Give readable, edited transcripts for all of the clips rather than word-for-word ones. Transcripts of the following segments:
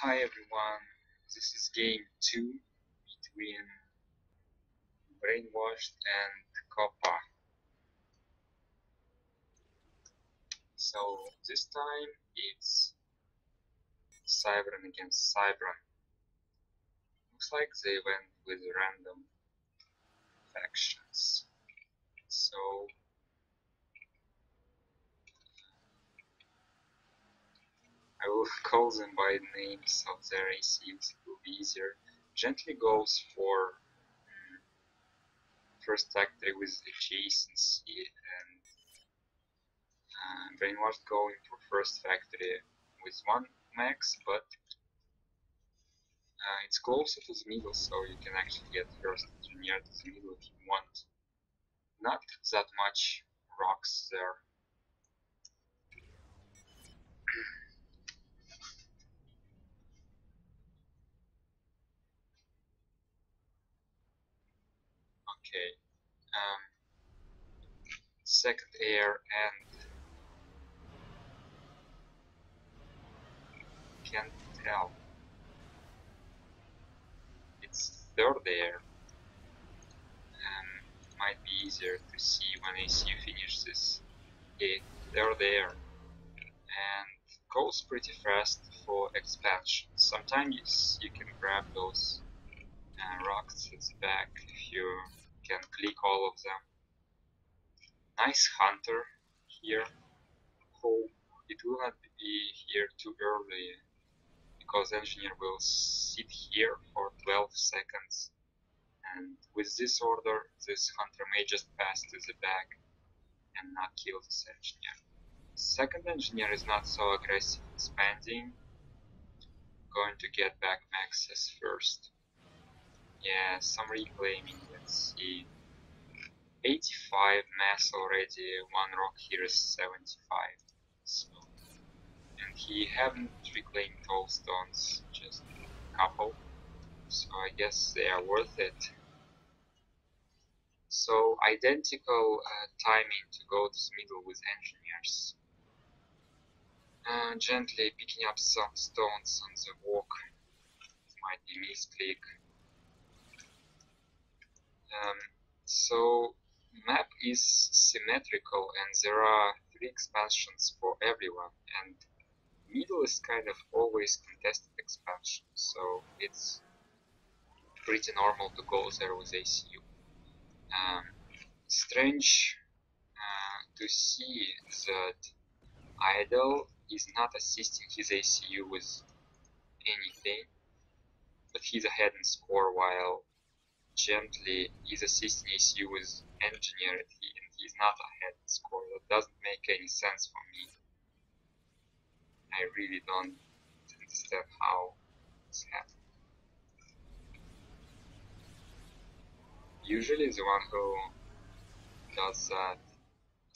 Hi everyone, this is game 2 between Brainwashed and Coppa. So this time it's Cybran against Cybran. Looks like they went with random factions. So I will call them by the names of their ACs, it will be easier. Gently goes for first factory with adjacency, and Brainwashed going for first factory with 1 max, but it's closer to the middle, so you can actually get first engineer to the middle if you want. Not that much rocks there. Okay. Second air and can't tell. It's third air. Might be easier to see when AC finishes. Okay, third air. And goes pretty fast for expansion. Sometimes you can grab those rocks at the back if you can click all of them. Nice hunter here. Hope it will not be here too early, because engineer will sit here for 12 seconds, and with this order this hunter may just pass to the back and not kill this engineer. Second engineer is not so aggressive expanding, going to get back maxes first. Yeah, some reclaiming, let's see. 85 mass already, 1 rock here is 75. So, and he haven't reclaimed all stones, just a couple. So I guess they are worth it. So identical timing to go to the middle with engineers. Gently picking up some stones on the walk. It might be misclick. So map is symmetrical and there are 3 expansions for everyone, and middle is kind of always contested expansion, so it's pretty normal to go there with ACU. Strange to see that Idol is not assisting his ACU with anything, but he's ahead in score, while Gently is assisting ACU with Engineer and he's not ahead in score. That doesn't make any sense for me. I really don't understand how it's happening. Usually the one who does that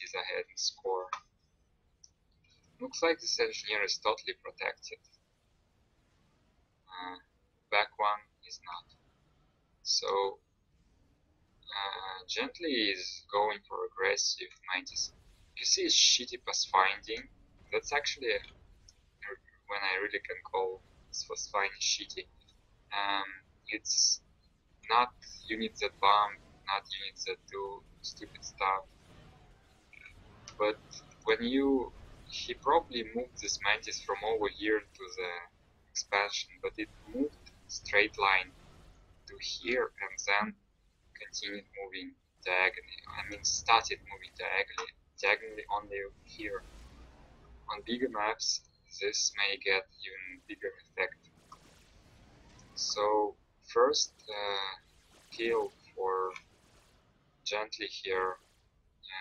is ahead in score. Looks like this engineer is totally protected. Back one is not. So Gently is going for aggressive 90s. You see shitty pass finding. That's actually when I really can call this pass finding shitty. It's not units that bomb, not units that do stupid stuff. But when he probably moved this mantis from over here to the expansion, but it moved straight line to here and then continued moving diagonally. I mean, started moving diagonally only here. On bigger maps, this may get even bigger effect. So first kill for Gently here,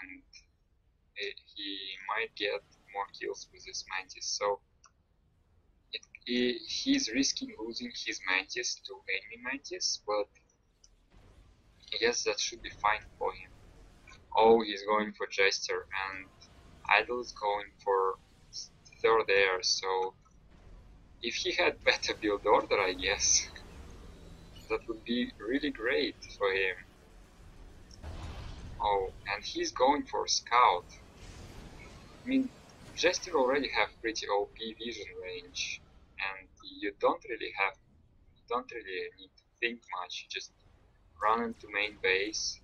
and he might get more kills with this mantis. So he's risking losing his mantis to enemy mantis, but I guess that should be fine for him. Oh, he's going for Jester, and Idol is going for third air, so if he had better build order, I guess, that would be really great for him. Oh, and he's going for Scout. I mean, Jester already have pretty OP vision range, and you don't really need to think much. You just run into main base,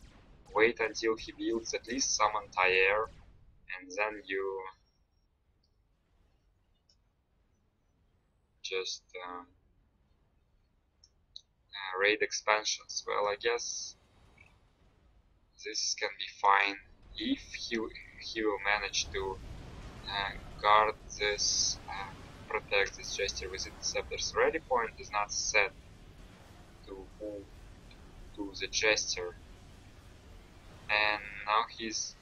wait until he builds at least some anti-air, and then you just raid expansions. Well, I guess this can be fine if he will manage to guard this, protect this gesture with interceptors. Ready point is not set to move to the gesture, and now he's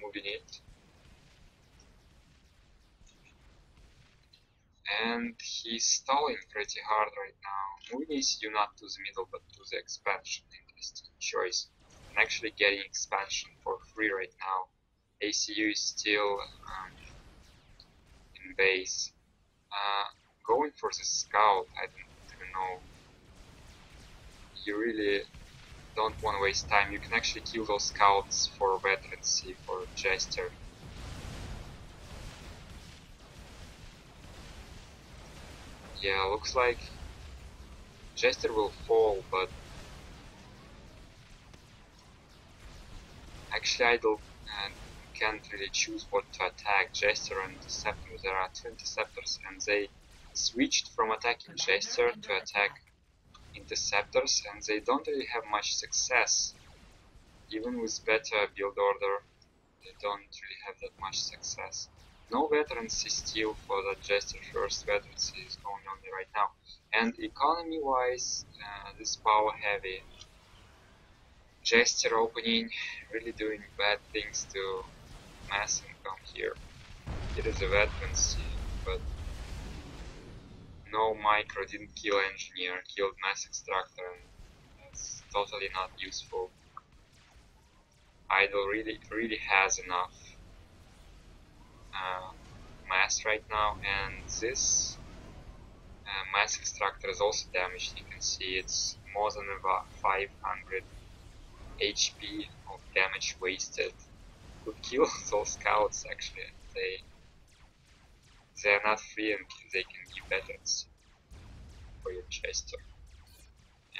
moving it, and he's stalling pretty hard right now. Moving ECU not to the middle but to the expansion. Interesting choice. And actually getting expansion for free right now. ACU is still in base. Going for the scout, I don't even know. You really don't want to waste time. You can actually kill those scouts for veterancy, for gesture. Yeah, looks like Jester will fall, but actually I can't really choose what to attack, Jester or Interceptor. There are two Interceptors and they switched from attacking Jester to attack Interceptors, and they don't really have much success. Even with better build order, they don't really have that much success. No veterancy still for the Jester. First veterancy is going on right now. And economy wise, this power heavy Jester opening really doing bad things to mass income here. It is a veterancy, but no micro, didn't kill engineer, killed mass extractor, and that's totally not useful. Idol really has enough mass right now, and this mass extractor is also damaged. You can see it's more than about 500 HP of damage wasted. Could kill those scouts actually. They are not free and they can give veterans for your Jester.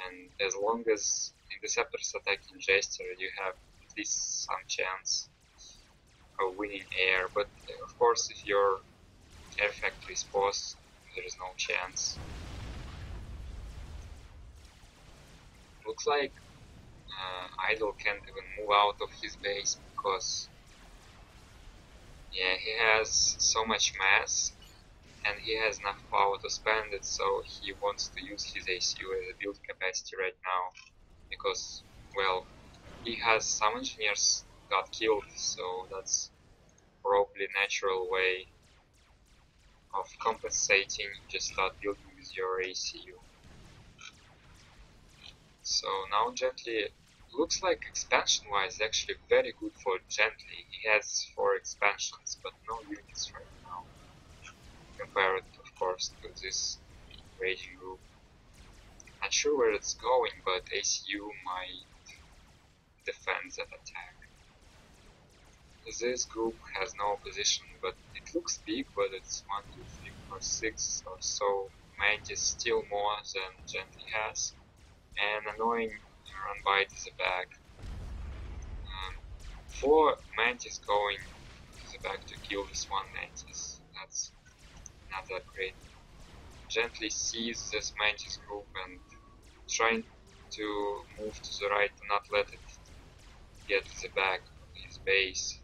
And as long as Interceptors attacking Jester, you have at least some chance of winning air. But of course, if your air factory is paused, there is no chance. Looks like Idol can't even move out of his base because yeah, he has so much mass and he has enough power to spend it, so he wants to use his ACU as a build capacity right now because, well, he has some engineers got killed, so that's probably a natural way of compensating. Just start building with your ACU. So now Gently looks like expansion wise actually very good for Gently. He has 4 expansions but no units right now, compared of course to this raging group. Not sure where it's going, but ACU might defend that attack. This group has no opposition, but it looks big, but it's 1, 2, 3, 4, 6 or so Mantis, still more than Gently has. And annoying run by to the back. 4 Mantis going to the back to kill this one Mantis. That's not that great. Gently sees this Mantis group and trying to move to the right to not let it get to the back of his base.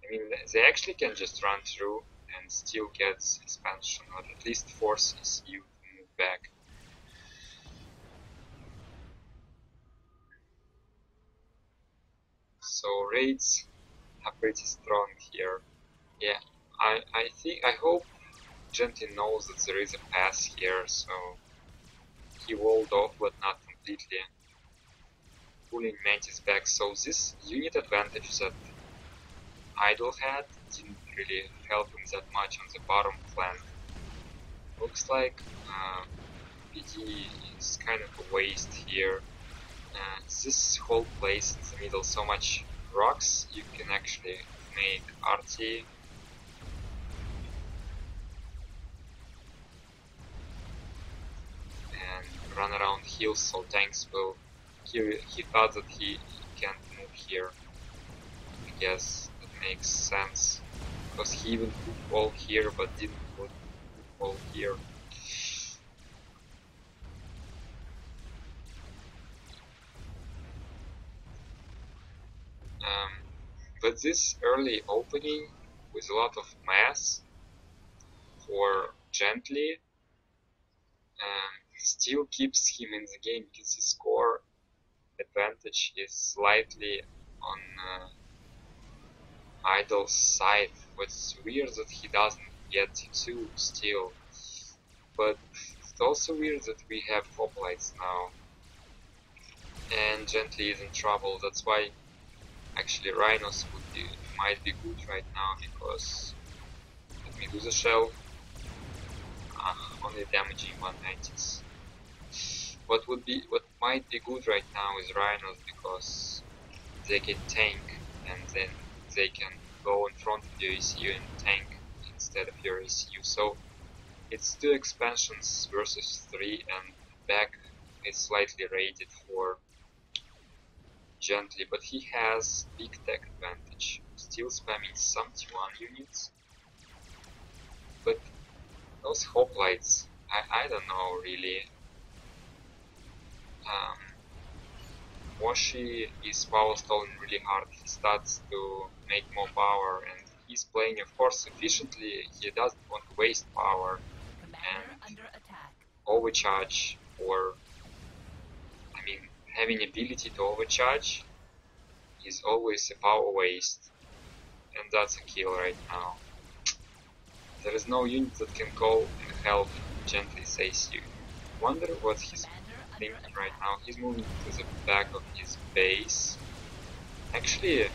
I mean, they actually can just run through and still get expansion, or at least forces you to move back. So raids are pretty strong here. Yeah, I hope Gently knows that there is a pass here, so he walled off but not completely, pulling Mantis back. So this unit advantage that Idol had didn't really help him that much on the bottom flank. Looks like PD is kind of a waste here. This whole place in the middle, so much rocks, you can actually make RT. hills, so tanks will. He thought that he can't move here. I guess that makes sense, because he even put wall here, but didn't put wall here. But this early opening with a lot of mass for Gently still keeps him in the game, because his score advantage is slightly on Idol's side, but it's weird that he doesn't get two still. But it's also weird that we have hoplites now, and Gently is in trouble. That's why actually Rhinos might be good right now, because let me do the shell. Only damaging 190s. What might be good right now is Rhinos, because they can tank, and then they can go in front of your ECU and tank instead of your ECU. So it's 2 expansions versus 3, and back is slightly rated for Gently, but he has big tech advantage, still spamming some T1 units. But those hoplites, I don't know really. Washy is power stalling really hard. He starts to make more power, and he's playing, of course, efficiently. He doesn't want to waste power and overcharge, or I mean, having ability to overcharge is always a power waste, and that's a kill right now. There is no unit that can go and help Gently says you. Wonder what he's thinking right now. He's moving to the back of his base. Actually,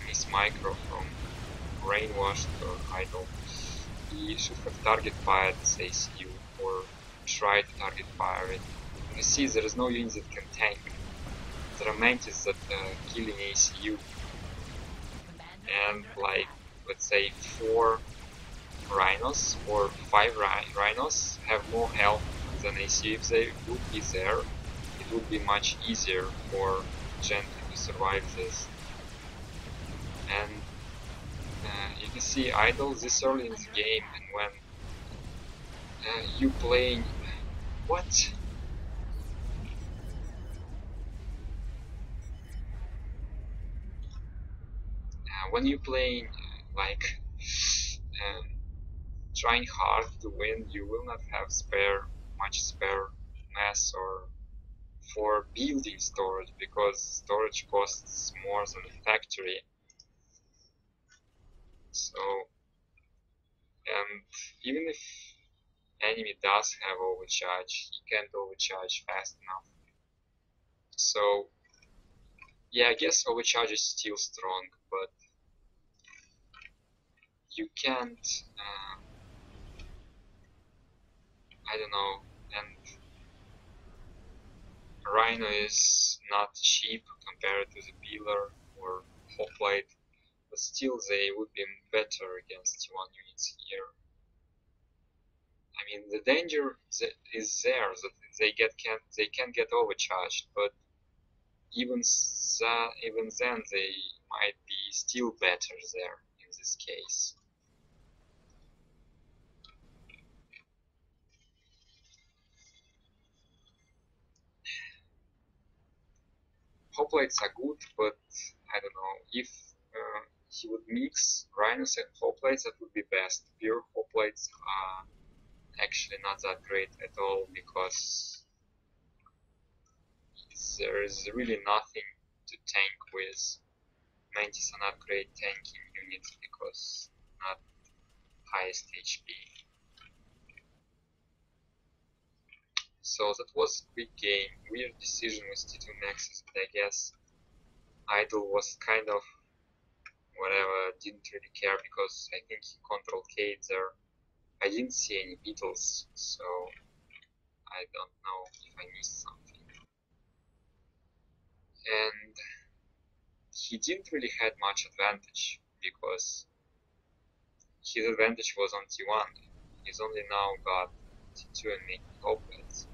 Miss Micro from Brainwashed or Idol, he should have target fired this ACU, or try to target fire it. You see, there is no unit that can tank. There are mantis that killing ACU, and like, let's say 4 Rhinos or 5 Rhinos have more health than ACU. If they would be there, it would be much easier for Gently to survive this. And you can see Idol this early in the game, and when you playing what? When you playing like trying hard to win, you will not have much spare mass or for building storage, because storage costs more than a factory. So, and even if enemy does have overcharge, he can't overcharge fast enough. So yeah, I guess overcharge is still strong, but you can't I don't know. And Rhino is not cheap compared to the Peeler or Hoplite, but still they would be better against T1 units here. I mean, the danger is there that they can get overcharged, but even then they might be still better there in this case. Hoplites are good, but I don't know if he would mix Rhinos and Hoplites, that would be best. Pure Hoplites are actually not that great at all, because there is really nothing to tank with. Mantis are not great tanking units because not highest HP. So that was a quick game. Weird decision with T2 Nexus, but I guess Idol was kind of whatever, didn't really care, because I think he controlled Kate there. I didn't see any beetles, so I don't know if I missed something. And he didn't really had much advantage, because his advantage was on T1. He's only now got T2 and making opens.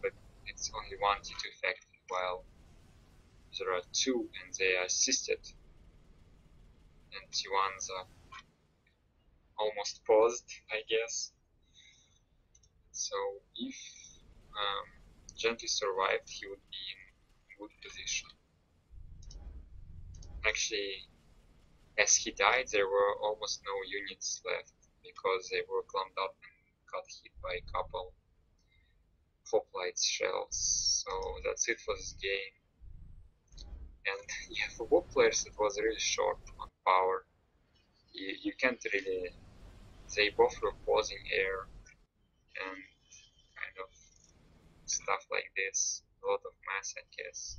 But it's only one T2 effective, while there are two and they are assisted, and T1s are almost paused, I guess. So if Gently survived, he would be in good position. Actually, as he died, there were almost no units left because they were clumped up and got hit by a couple hoplite shells. So that's it for this game. And yeah, for both players, it was really short on power. You can't really. They both were pausing air and kind of stuff like this. A lot of mass, I guess.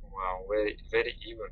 Wow, very even.